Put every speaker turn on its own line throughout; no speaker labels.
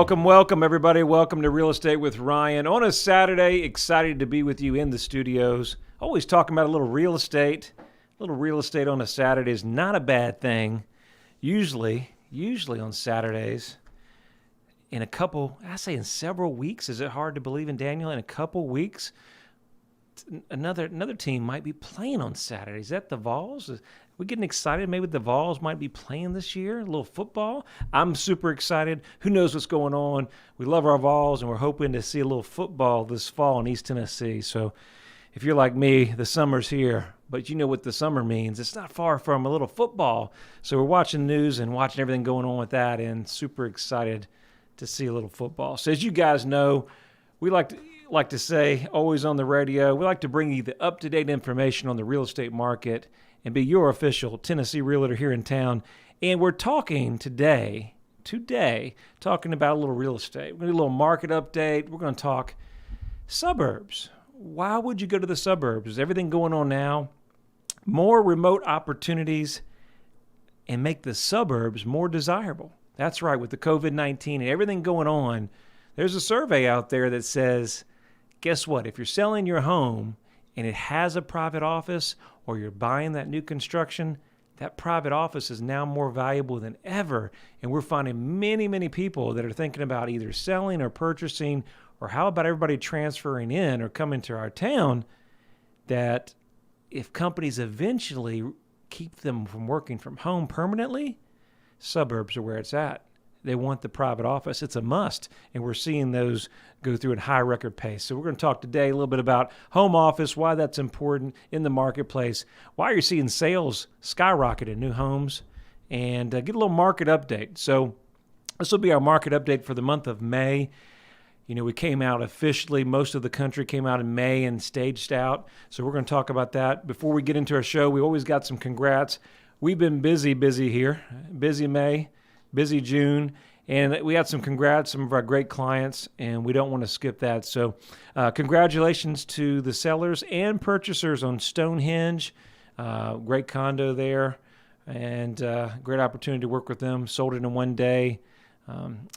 Welcome, everybody. Welcome to Real Estate with Ryan. On a Saturday, excited to be with you in the studios. Always talking about a little real estate. A little real estate on a Saturday is not a bad thing. Usually on Saturdays, in several weeks. Is it hard to believe in Daniel? In a couple weeks, another team might be playing on Saturdays. Is that the Vols? We're getting excited. Maybe the Vols might be playing this year, a little football. I'm super excited. Who knows what's going on? We love our Vols, and we're hoping to see a little football this fall in East Tennessee. So if you're like me, the summer's here, but you know what the summer means. It's not far from a little football. So we're watching the news and watching everything going on with that, and super excited to see a little football. So as you guys know, we like to say, always on the radio, we like to bring you the up-to-date information on the real estate market and be your official Tennessee realtor here in town. And we're talking today, talking about a little real estate. We're going to do a little market update. We're going to talk suburbs. Why would you go to the suburbs? Is everything going on now? More remote opportunities and make the suburbs more desirable. That's right, with the COVID-19 and everything going on, there's a survey out there that says, guess what? If you're selling your home and it has a private office or you're buying that new construction, that private office is now more valuable than ever. And we're finding many, many people that are thinking about either selling or purchasing, or how about everybody transferring in or coming to our town, that if companies eventually keep them from working from home permanently, suburbs are where it's at. They want the private office. It's a must. And we're seeing those go through at high record pace. So we're going to talk today a little bit about home office, why that's important in the marketplace, why you're seeing sales skyrocket in new homes, and get a little market update. So this will be our market update for the month of May. You know, we came out officially. Most of the country came out in May and staged out. So we're going to talk about that. Before we get into our show, we always got some congrats. We've been busy here. Busy May. Busy June, and we had some congrats, some of our great clients, and we don't want to skip that. So congratulations to the sellers and purchasers on Stonehenge. Great condo there, and great opportunity to work with them. Sold it in one day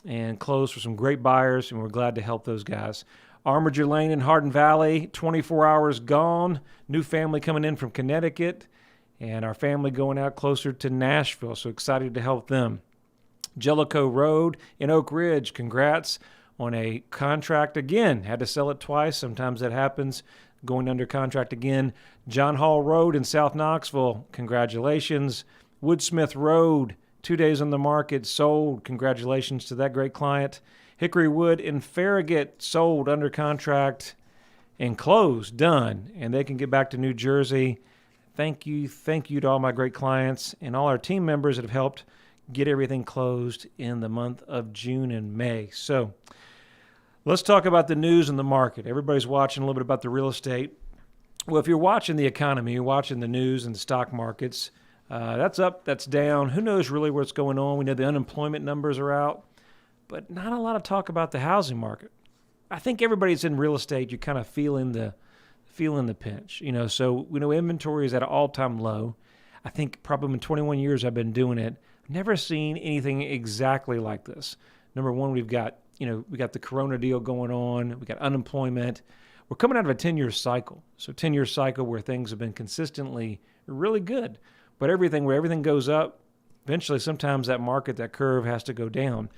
and closed for some great buyers, and we're glad to help those guys. Armiger Lane in Hardin Valley, 24 hours gone. New family coming in from Connecticut, and our family going out closer to Nashville, so excited to help them. Jellicoe Road in Oak Ridge, congrats on a contract again. Had to sell it twice. Sometimes that happens. Going under contract again. John Hall Road in South Knoxville, congratulations. Woodsmith Road, 2 days on the market, sold. Congratulations to that great client. Hickory Wood in Farragut, sold under contract and closed, done. And they can get back to New Jersey. Thank you to all my great clients and all our team members that have helped get everything closed in the month of June and May. So let's talk about the news and the market. Everybody's watching a little bit about the real estate. Well, if you're watching the economy, you're watching the news and the stock markets, that's up, that's down. Who knows really what's going on? We know the unemployment numbers are out, but not a lot of talk about the housing market. I think everybody's in real estate, you're kind of feeling the pinch. You know, so we know inventory is at an all-time low. I think probably in 21 years I've been doing it, never seen anything exactly like this. Number one, we got the Corona deal going on. We got unemployment. We're coming out of a 10-year cycle. So 10-year cycle where things have been consistently really good. But where everything goes up, eventually sometimes that curve has to go down.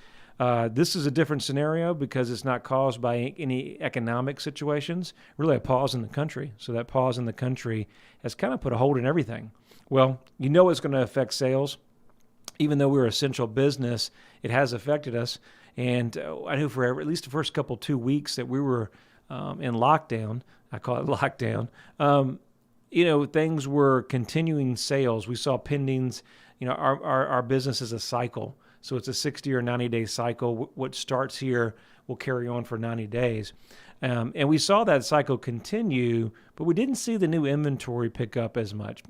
This is a different scenario because it's not caused by any economic situations, really a pause in the country. So that pause in the country has kind of put a hold on everything. Well, you know it's going to affect sales. Even though we're an essential business, it has affected us. And I knew for at least the first 2 weeks that we were in lockdown, I call it lockdown, things were continuing sales. We saw pendings. Our business is a cycle. So it's a 60 or 90-day cycle. What starts here will carry on for 90 days. And we saw that cycle continue, but we didn't see the new inventory pick up as much.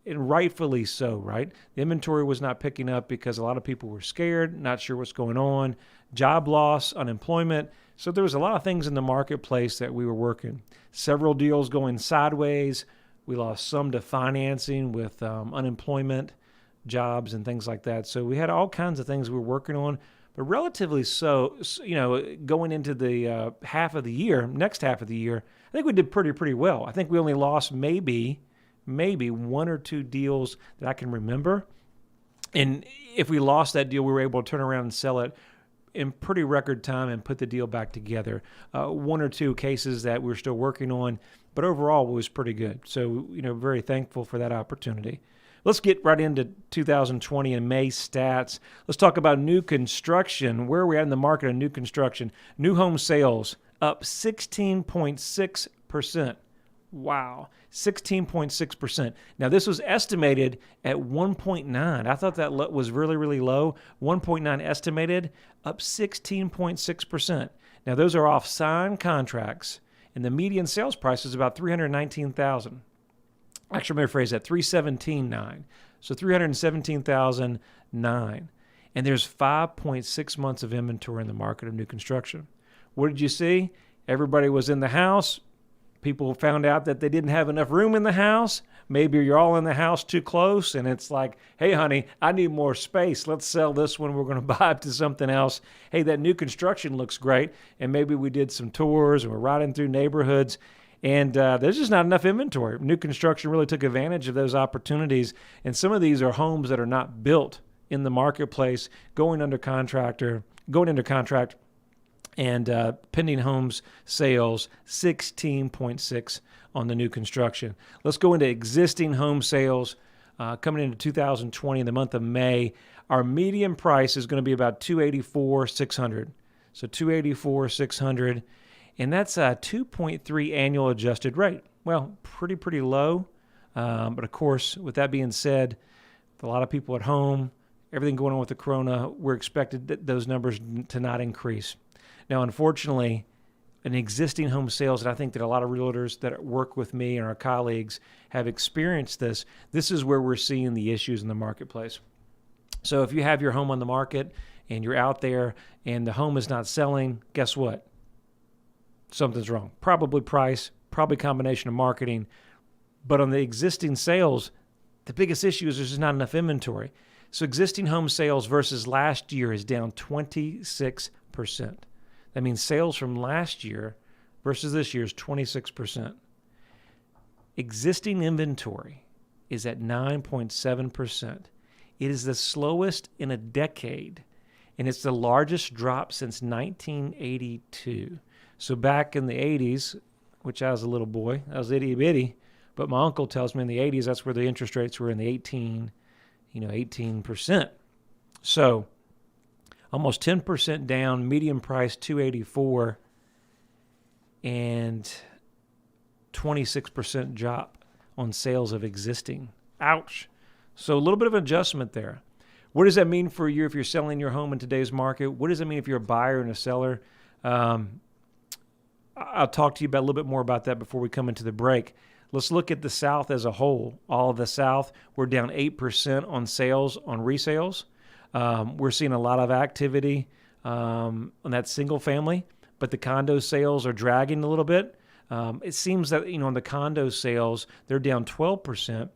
And rightfully so, right? The inventory was not picking up because a lot of people were scared, not sure what's going on, job loss, unemployment. So there was a lot of things in the marketplace that we were working. Several deals going sideways. We lost some to financing with unemployment, jobs, and things like that. So we had all kinds of things we were working on. but relatively so, going into the next half of the year, I think we did pretty well. I think we only lost maybe one or two deals that I can remember. And if we lost that deal, we were able to turn around and sell it in pretty record time and put the deal back together. One or two cases that we're still working on, but overall it was pretty good. So, very thankful for that opportunity. Let's get right into 2020 and May stats. Let's talk about new construction. Where are we at in the market on new construction? New home sales up 16.6%. Wow, 16.6%. Now, this was estimated at 1.9. I thought that was really low. 1.9 estimated, up 16.6%. Now, those are off signed contracts, and the median sales price is about $319,000. Actually, let me rephrase that, $317,900. So $317,009. And there's 5.6 months of inventory in the market of new construction. What did you see? Everybody was in the house. People found out that they didn't have enough room in the house. Maybe you're all in the house too close, and it's like, hey, honey, I need more space. Let's sell this one. We're going to buy it to something else. Hey, that new construction looks great. And maybe we did some tours, and we're riding through neighborhoods, and there's just not enough inventory. New construction really took advantage of those opportunities, and some of these are homes that are not built in the marketplace, going under contract, and pending homes sales, 16.6 on the new construction. Let's go into existing home sales coming into 2020 in the month of May. Our median price is going to be about $284,600. So $284,600, and that's a 2.3 annual adjusted rate. Well, pretty low. But of course, with that being said, with a lot of people at home, everything going on with the corona, we're expected those numbers to not increase. Now, unfortunately, in existing home sales, and I think that a lot of realtors that work with me and our colleagues have experienced this, this is where we're seeing the issues in the marketplace. So if you have your home on the market and you're out there and the home is not selling, guess what? Something's wrong. Probably price, probably combination of marketing. But on the existing sales, the biggest issue is there's just not enough inventory. So existing home sales versus last year is down 26%. That means sales from last year versus this year is 26%. Existing inventory is at 9.7%. It is the slowest in a decade, and it's the largest drop since 1982. So back in the 80s, which I was a little boy, I was itty bitty, but my uncle tells me in the 80s that's where the interest rates were in the 18%. So almost 10% down, median price $284, and 26% drop on sales of existing. Ouch. So a little bit of an adjustment there. What does that mean for you if you're selling your home in today's market? What does it mean if you're a buyer and a seller? I'll talk to you about a little bit more about that before we come into the break. Let's look at the South as a whole. All of the South, we're down 8% on sales, on resales. We're seeing a lot of activity on that single family, but the condo sales are dragging a little bit. It seems that, on the condo sales, they're down 12%,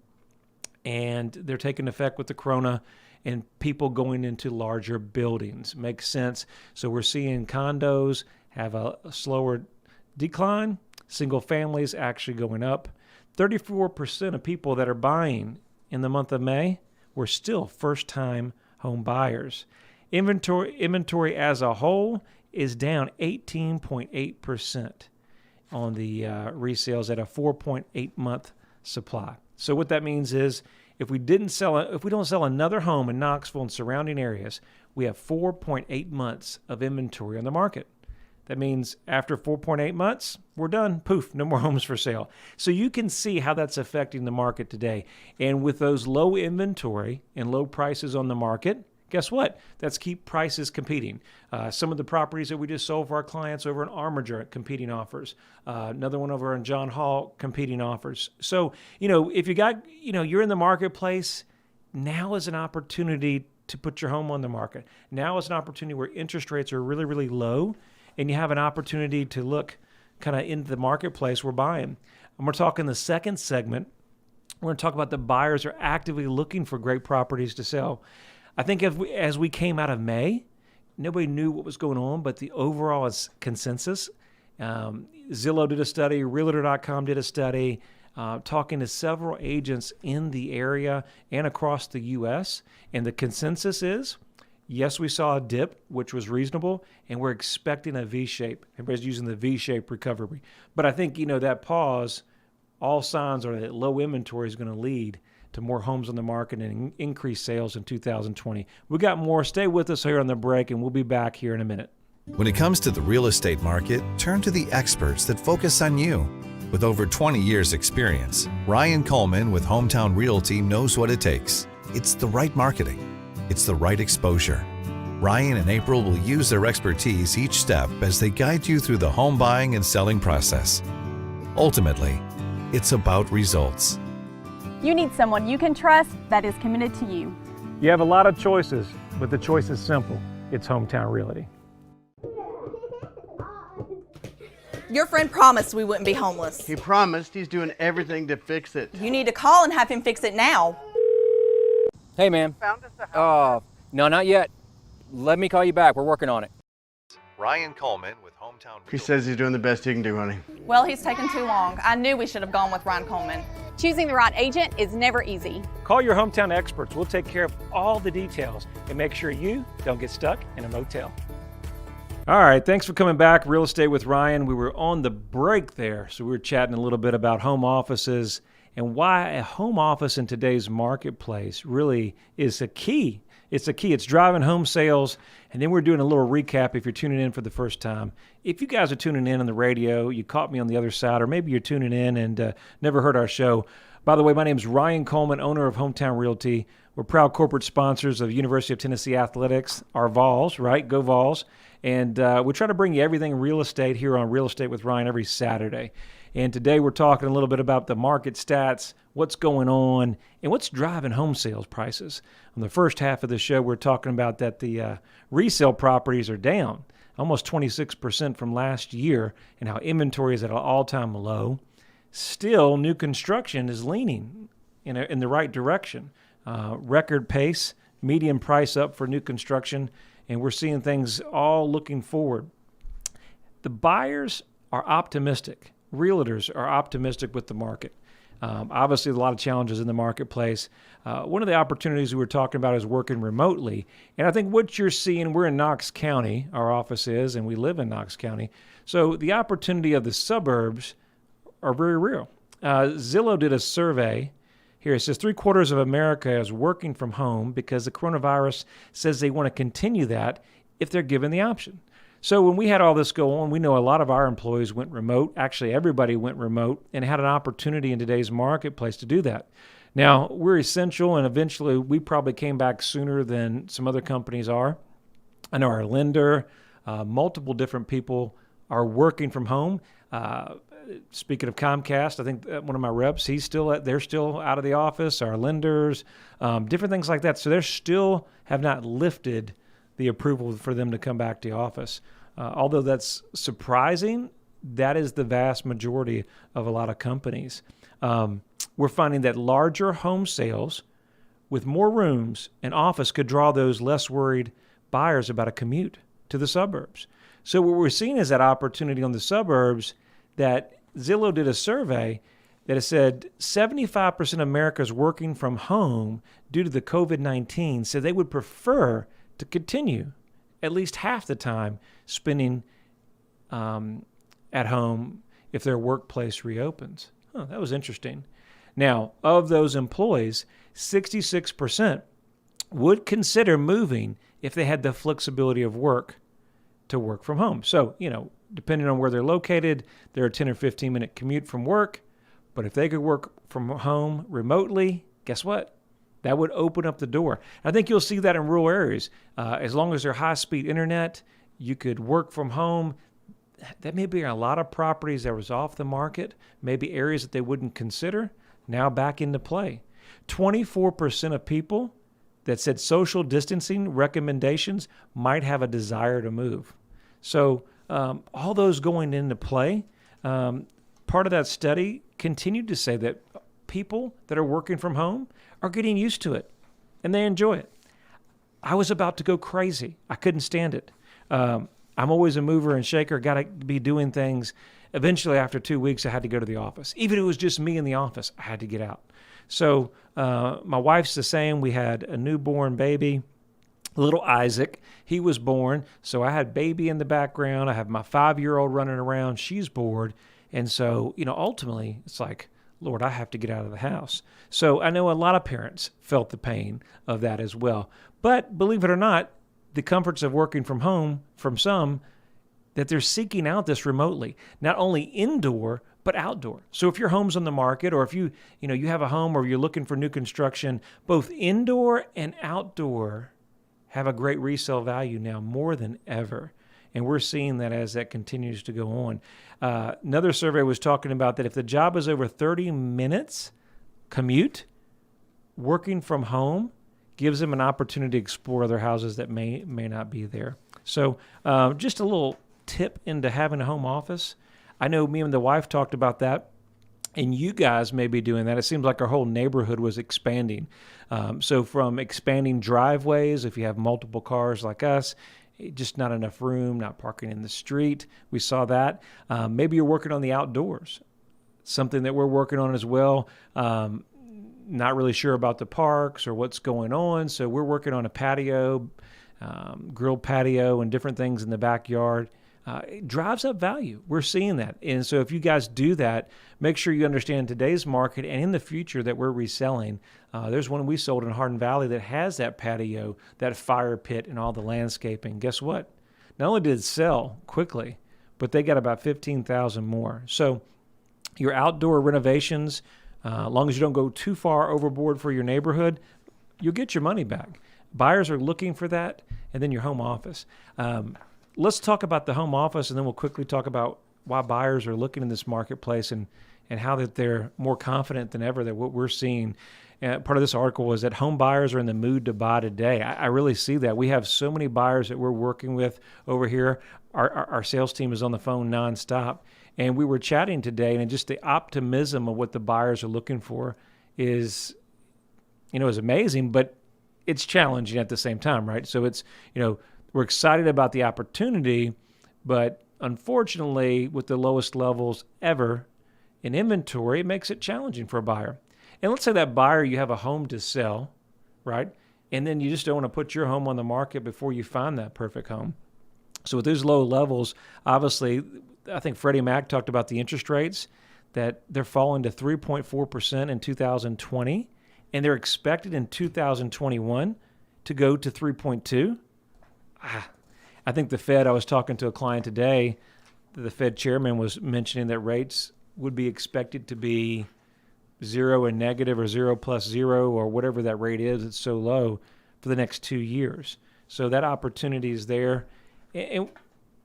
and they're taking effect with the corona and people going into larger buildings. Makes sense. So we're seeing condos have a slower decline, single families actually going up. 34% of people that are buying in the month of May were still first-time home buyers. Inventory as a whole is down 18.8% on the resales at a 4.8-month supply. So what that means is if we don't sell another home in Knoxville and surrounding areas, we have 4.8 months of inventory on the market. That means after 4.8 months, we're done. Poof, no more homes for sale. So you can see how that's affecting the market today. And with those low inventory and low prices on the market, guess what? That's keep prices competing. Some of the properties that we just sold for our clients over in Armiger, competing offers. Another one over in John Hall, competing offers. So, if you're in the marketplace, now is an opportunity to put your home on the market. Now is an opportunity where interest rates are really, really low, and you have an opportunity to look kind of into the marketplace we're buying. And we're talking the second segment. We're going to talk about the buyers are actively looking for great properties to sell. I think as we came out of May, Nobody knew what was going on, but the overall consensus. Zillow did a study, Realtor.com did a study, talking to several agents in the area and across the U.S., and the consensus is, yes, we saw a dip, which was reasonable, and we're expecting a V-shape. Everybody's using the V-shape recovery. But I think, that pause, all signs are that low inventory is going to lead to more homes on the market and increased sales in 2020. We got more. Stay with us here on the break, and we'll be back here in a minute.
When it comes to the real estate market, turn to the experts that focus on you. With over 20 years experience, Ryan Coleman with Hometown Realty knows what it takes. It's the right marketing. It's the right exposure. Ryan and April will use their expertise each step as they guide you through the home buying and selling process. Ultimately, it's about results.
You need someone you can trust that is committed to you.
You have a lot of choices, but the choice is simple. It's Hometown Realty.
Your friend promised we wouldn't be homeless.
He promised. He's doing everything to fix it.
You need to call and have him fix it now.
Hey, ma'am.
Found us a house.
No, not yet. Let me call you back. We're working on it.
Ryan Coleman with Hometown Realty.
He says he's doing the best he can do, honey.
Well, he's taken too long. I knew we should have gone with Ryan Coleman.
Choosing the right agent is never easy.
Call your hometown experts. We'll take care of all the details and make sure you don't get stuck in a motel. All right, thanks for coming back. Real Estate with Ryan. We were on the break there, so we were chatting a little bit about home offices and why a home office in today's marketplace really is a key. It's a key. It's driving home sales. And then we're doing a little recap if you're tuning in for the first time. If you guys are tuning in on the radio, you caught me on the other side, or maybe you're tuning in and never heard our show. By the way, my name is Ryan Coleman, owner of Hometown Realty. We're proud corporate sponsors of University of Tennessee Athletics, our Vols, right? Go Vols. And we try to bring you everything real estate here on Real Estate with Ryan every Saturday. And today we're talking a little bit about the market stats, what's going on, and what's driving home sales prices. On the first half of the show, we're talking about that the resale properties are down almost 26% from last year and how inventory is at an all-time low. Still, new construction is leaning in the right direction. Record pace, median price up for new construction, and we're seeing things all looking forward. The buyers are optimistic. Realtors are optimistic with the market. Obviously, a lot of challenges in the marketplace. One of the opportunities we were talking about is working remotely. And I think what you're seeing, we're in Knox County, our office is, and we live in Knox County. So the opportunity of the suburbs are very real. Zillow did a survey. Here it says 3/4 of America is working from home because the coronavirus says they want to continue that if they're given the option. So when we had all this go on, we know a lot of our employees went remote. Actually, everybody went remote and had an opportunity in today's marketplace to do that. Now, we're essential, and eventually we probably came back sooner than some other companies are. I know our lender, multiple different people are working from home. Speaking of Comcast, I think one of my reps, they're still out of the office. Our lenders, different things like that. So they still have not lifted the approval for them to come back to the office. Although that's surprising, that is the vast majority of a lot of companies. We're finding that larger home sales with more rooms and office could draw those less worried buyers about a commute to the suburbs. So what we're seeing is that opportunity on the suburbs that Zillow did a survey that has said 75% of America is working from home due to the COVID-19, so they would prefer to continue at least half the time spending at home if their workplace reopens. That was interesting. Now, of those employees, 66% would consider moving if they had the flexibility of work to work from home. So, depending on where they're located, they're a 10 or 15-minute commute from work. But if they could work from home remotely, guess what? That would open up the door. I think you'll see that in rural areas. As long as they're high-speed internet, you could work from home. That may be a lot of properties that was off the market, maybe areas that they wouldn't consider, now back into play. 24% of people that said social distancing recommendations might have a desire to move. So all those going into play, part of that study continued to say that people that are working from home are getting used to it, and they enjoy it. I was about to go crazy. I couldn't stand it. I'm always a mover and shaker, got to be doing things. Eventually, after 2 weeks, I had to go to the office. Even if it was just me in the office, I had to get out. So my wife's the same. We had a newborn baby, little Isaac. He was born. So I had baby in the background. I have my 5-year-old running around. She's bored. And so, ultimately, it's like, Lord, I have to get out of the house. So I know a lot of parents felt the pain of that as well. But believe it or not, the comforts of working from home, from some, that they're seeking out this remotely, not only indoor, but outdoor. So if your home's on the market, or if you have a home or you're looking for new construction, both indoor and outdoor have a great resale value now more than ever. And we're seeing that as that continues to go on. Another survey was talking about that if the job is over 30 minutes commute, working from home gives them an opportunity to explore other houses that may not be there. So just a little tip into having a home office. I know me and the wife talked about that, and you guys may be doing that. It seems like our whole neighborhood was expanding. So from expanding driveways, if you have multiple cars like us, just not enough room, not parking in the street. We saw that. Maybe you're working on the outdoors, something that we're working on as well. Not really sure about the parks or what's going on. So we're working on a patio, grilled patio, and different things in the backyard. It drives up value. We're seeing that. And so if you guys do that, make sure you understand today's market and in the future that we're reselling. There's one we sold in Hardin Valley that has that patio, that fire pit, and all the landscaping. Guess what? Not only did it sell quickly, but they got about 15,000 more. So your outdoor renovations, as long as you don't go too far overboard for your neighborhood, you'll get your money back. Buyers are looking for that, and then your home office. Let's talk about the home office, and then we'll quickly talk about why buyers are looking in this marketplace and how that they're more confident than ever that what we're seeing. Part of this article was that home buyers are in the mood to buy today. I really see that. We have so many buyers that we're working with over here. Our sales team is on the phone nonstop. And we were chatting today, and just the optimism of what the buyers are looking for is amazing, but it's challenging at the same time, right? So it's, we're excited about the opportunity, but unfortunately, with the lowest levels ever in inventory, it makes it challenging for a buyer. And let's say that buyer, you have a home to sell, right? And then you just don't want to put your home on the market before you find that perfect home. So with those low levels, obviously, I think Freddie Mac talked about the interest rates, that they're falling to 3.4% in 2020, and they're expected in 2021 to go to 3.2%. I think the Fed, I was talking to a client today, the Fed chairman was mentioning that rates would be expected to be 0 and negative, or 0 plus 0, or whatever that rate is. It's so low for the next 2 years. So that opportunity is there. And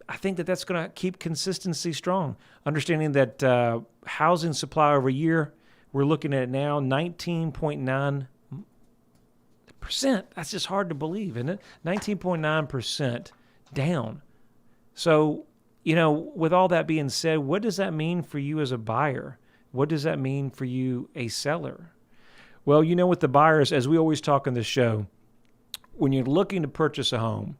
I think that that's going to keep consistency strong. Understanding that housing supply over a year, we're looking at now 19.9%. That's just hard to believe, isn't it? 19.9% down. So, with all that being said, what does that mean for you as a buyer? What does that mean for you, a seller? Well, with the buyers, as we always talk on this show, when you're looking to purchase a home,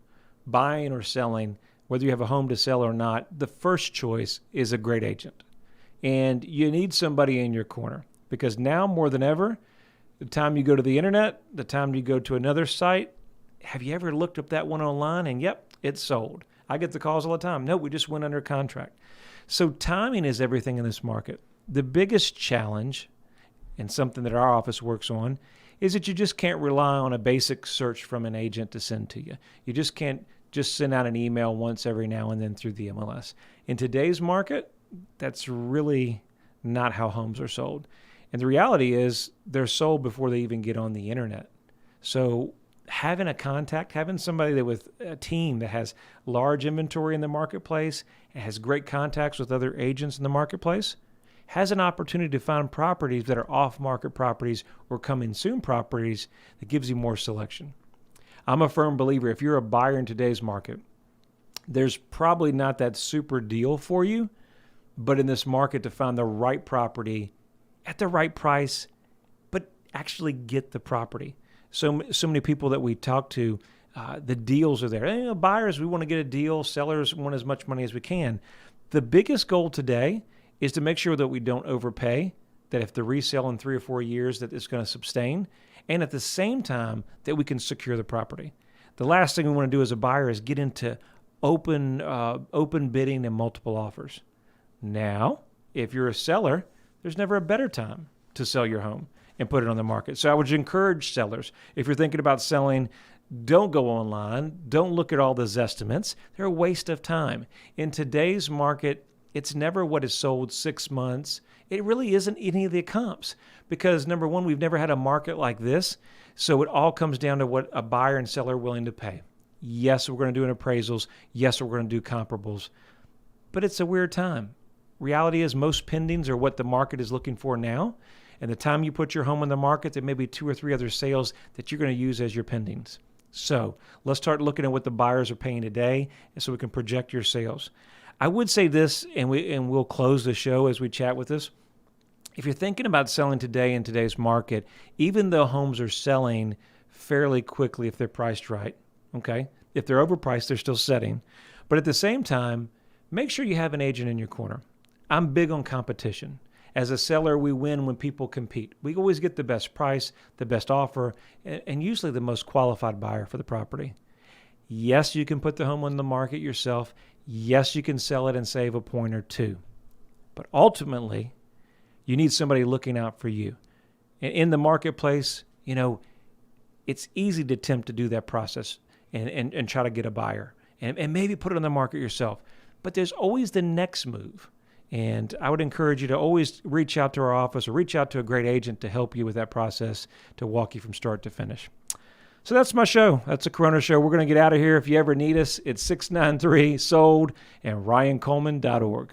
buying or selling, whether you have a home to sell or not, the first choice is a great agent. And you need somebody in your corner, because now more than ever, the time you go to the internet, the time you go to another site, have you ever looked up that one online and yep, it's sold? I get the calls all the time. No, we just went under contract. So timing is everything in this market. The biggest challenge, and something that our office works on, is that you just can't rely on a basic search from an agent to send to you. You just can't just send out an email once every now and then through the MLS. In today's market, that's really not how homes are sold. And the reality is they're sold before they even get on the internet. So having a contact, having somebody that with a team that has large inventory in the marketplace and has great contacts with other agents in the marketplace, has an opportunity to find properties that are off-market properties or coming soon properties that gives you more selection. I'm a firm believer, if you're a buyer in today's market, there's probably not that super deal for you, but in this market to find the right property at the right price, but actually get the property. So many people that we talk to, The deals are there. Buyers, we want to get a deal. Sellers want as much money as we can. The biggest goal today is to make sure that we don't overpay, that if the resale in 3 or 4 years, that it's going to sustain, and at the same time that we can secure the property. The last thing we want to do as a buyer is get into open bidding and multiple offers. Now, if you're a seller, there's never a better time to sell your home and put it on the market. So I would encourage sellers, if you're thinking about selling, don't go online. Don't look at all those estimates. They're a waste of time. In today's market, it's never what is sold 6 months. It really isn't any of the comps because, number one, we've never had a market like this. So it all comes down to what a buyer and seller are willing to pay. Yes, we're going to do an appraisals. Yes, we're going to do comparables. But it's a weird time. Reality is most pendings are what the market is looking for now. And the time you put your home on the market, there may be 2 or 3 other sales that you're going to use as your pendings. So let's start looking at what the buyers are paying today so we can project your sales. I would say this, and we'll close the show as we chat with this. If you're thinking about selling today in today's market, even though homes are selling fairly quickly if they're priced right, okay? If they're overpriced, they're still setting. But at the same time, make sure you have an agent in your corner. I'm big on competition. As a seller, we win when people compete. We always get the best price, the best offer, and usually the most qualified buyer for the property. Yes, you can put the home on the market yourself. Yes, you can sell it and save a point or two. But ultimately, you need somebody looking out for you. In the marketplace, it's easy to attempt to do that process and try to get a buyer and maybe put it on the market yourself. But there's always the next move. And I would encourage you to always reach out to our office or reach out to a great agent to help you with that process, to walk you from start to finish. So that's my show. That's a Corona show. We're going to get out of here. If you ever need us, it's 693-SOLD and RyanColeman.org.